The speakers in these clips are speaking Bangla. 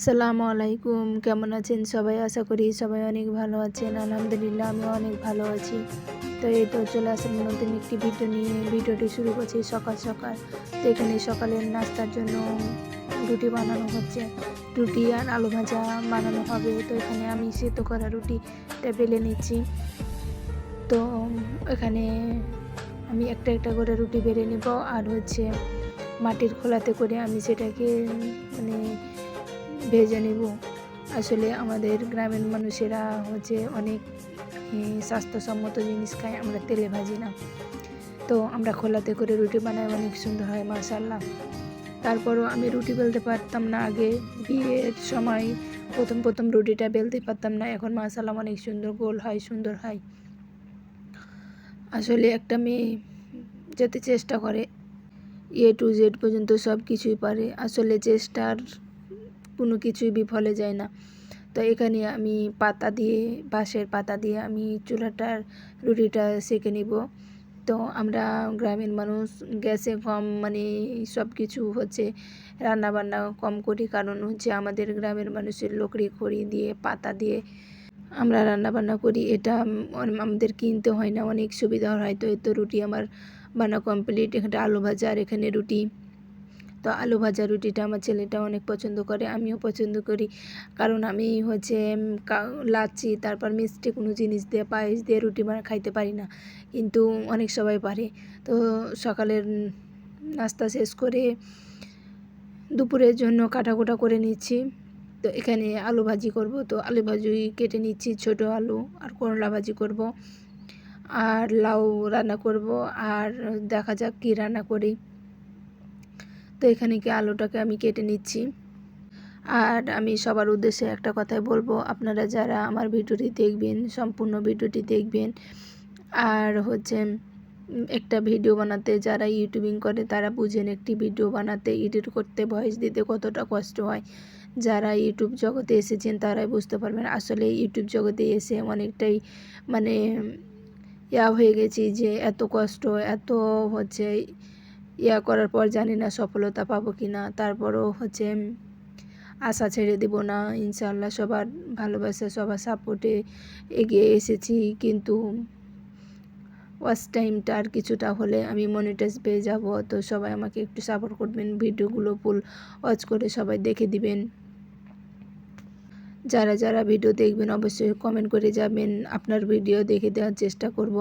আসসালামু আলাইকুম। কেমন আছেন সবাই? আশা করি সবাই অনেক ভালো আছেন। আলহামদুলিল্লাহ আমিও অনেক ভালো আছি। তো এই তো চলে আসলাম নতুন একটি ভিডিও নিয়ে। ভিডিওটি শুরু করছি সকাল সকাল। তো এখানে সকালের নাস্তার জন্য রুটি বানানো হচ্ছে। রুটি আর আলু ভাজা বানানো হবে। তো এখানে আমি সেদ্ধ করা রুটিটা বেলে নিচ্ছি। তো এখানে আমি একটা একটা করে রুটি বেলে নেব আর মাটির খোলাতে করে আমি সেটাকে মানে ভেজে নেব। আসলে আমাদের গ্রামের মানুষেরা অনেক স্বাস্থ্যসম্মত জিনিস খায়, আমরা তেলে ভাজি না। তো আমরা খোলাতে করে রুটি বানাই, অনেক সুন্দর হয় মাশাআল্লাহ। তারপরও আমি রুটি বেলতে পারতাম না আগে, বিয়ের সময় প্রথম রুটিটা বেলতে পারতাম না। এখন মাশাআল্লাহ অনেক সুন্দর গোল হয়, সুন্দর হয়। আসলে একটা মেয়ে যাতে চেষ্টা করে A to Z পর্যন্ত সব কিছুই পারে, আসলে চেষ্টার কোনো কিছুই বিফলে যায় না। তো এখানে আমি বাঁশের পাতা দিয়ে আমি চুলাটার রুটিটা সেঁকে নিব। তো আমরা গ্রামের মানুষ গ্যাসে কম সব কিছু রান্নাবান্না কম করি, কারণ আমাদের গ্রামের মানুষের লকড়ি খড়ি দিয়ে পাতা দিয়ে আমরা রান্নাবান্না করি। এটা আমাদের কিনতে হয় না, অনেক সুবিধা হয়। তো এই তো রুটি আমার বানা কমপ্লিট। এখানে আলু ভাজা আর এখানে রুটি। তো আলু ভাজা রুটিটা আমার ছেলেটা অনেক পছন্দ করে, আমিও পছন্দ করি, কারণ আমি লাচ্ছি তারপর মিষ্টি কোনো জিনিস দিয়ে পায়েস দিয়ে রুটি খাইতে পারি না, কিন্তু অনেক সবাই পারে। তো সকালের নাস্তা শেষ করে দুপুরের জন্য কাটাকুটা করে নিচ্ছি। তো এখানে আলু ভাজি করব। তো আলু ভাজি কেটে নিচ্ছি, ছোট আলু আর করলা ভাজি করব আর লাউ রান্না করব, আর দেখা যাক কী রান্না করি। তো এখানে আলুটাকে আমি কেটে নিচ্ছি। আর আমি সবার উদ্দেশ্যে একটা কথাই বলবো, আপনারা যারা আমার ভিডিওটি দেখবেন সম্পূর্ণ ভিডিওটি দেখবেন। আর একটা ভিডিও বানাতে যারা ইউটিউবিং করে তারা বুঝেন, একটি ভিডিও বানাতে এডিট করতে ভয়েস দিতে কতটা কষ্ট হয়। যারা ইউটিউব জগতে এসেছেন তারাই বুঝতে পারবেন। আসলে ইউটিউব জগতে এসে অনেকটাই হয়ে গেছি যে এত কষ্ট, এত করার পর জানি না সফলতা পাবো কি না। তারপরও আশা ছেড়ে দেব না, ইনশাআল্লাহ সবার ভালোবাসা সবার সাপোর্টে এগিয়ে এসেছি। কিন্তু ওয়াচ টাইমটা আর কিছুটা হলে আমি মনিটাইজ পেয়ে যাব। তো সবাই আমাকে একটু সাপোর্ট করবেন, ভিডিওগুলো ফুল ওয়াচ করে সবাই দেখে দিবেন। যারা যারা ভিডিও দেখবেন অবশ্যই কমেন্ট করে যাবেন, আপনার ভিডিও দেখে দেওয়ার চেষ্টা করব,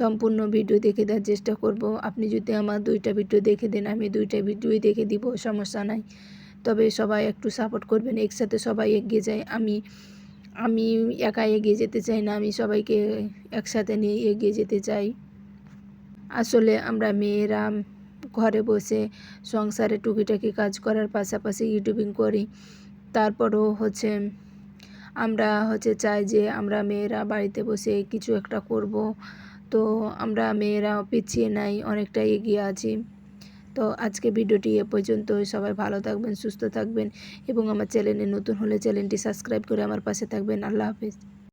সম্পূর্ণ ভিডিও দেখে দেওয়ার চেষ্টা করব। আপনি যদি আমার 2টা ভিডিও দেখে দেন আমি 2টা ভিডিওই দেখে দিব, সমস্যা নাই। তবে সবাই একটু সাপোর্ট করবেন, একসাথে সবাই এগিয়ে যায়। আমি একা এগিয়ে যেতে চাই না, আমি সবাইকে একসাথে নিয়ে এগিয়ে যেতে চাই। আসলে আমরা মেয়েরা ঘরে বসে সংসারে টুকিটাকি কাজ করার পাশাপাশি ইউটিউবিং করি। তারপরও আমরা চাই যে আমরা মেয়েরা বাড়িতে বসে কিছু একটা করব। তো আমরা মেয়েরা পিছিয়ে নাই, অনেকটা এগিয়ে আছি। তো আজকে ভিডিওটি এ পর্যন্তই। সবাই ভালো থাকবেন, সুস্থ থাকবেন এবং আমার চ্যানেলে নতুন হলে চ্যানেলটি সাবস্ক্রাইব করে আমার পাশে থাকবেন। আল্লাহ হাফেজ।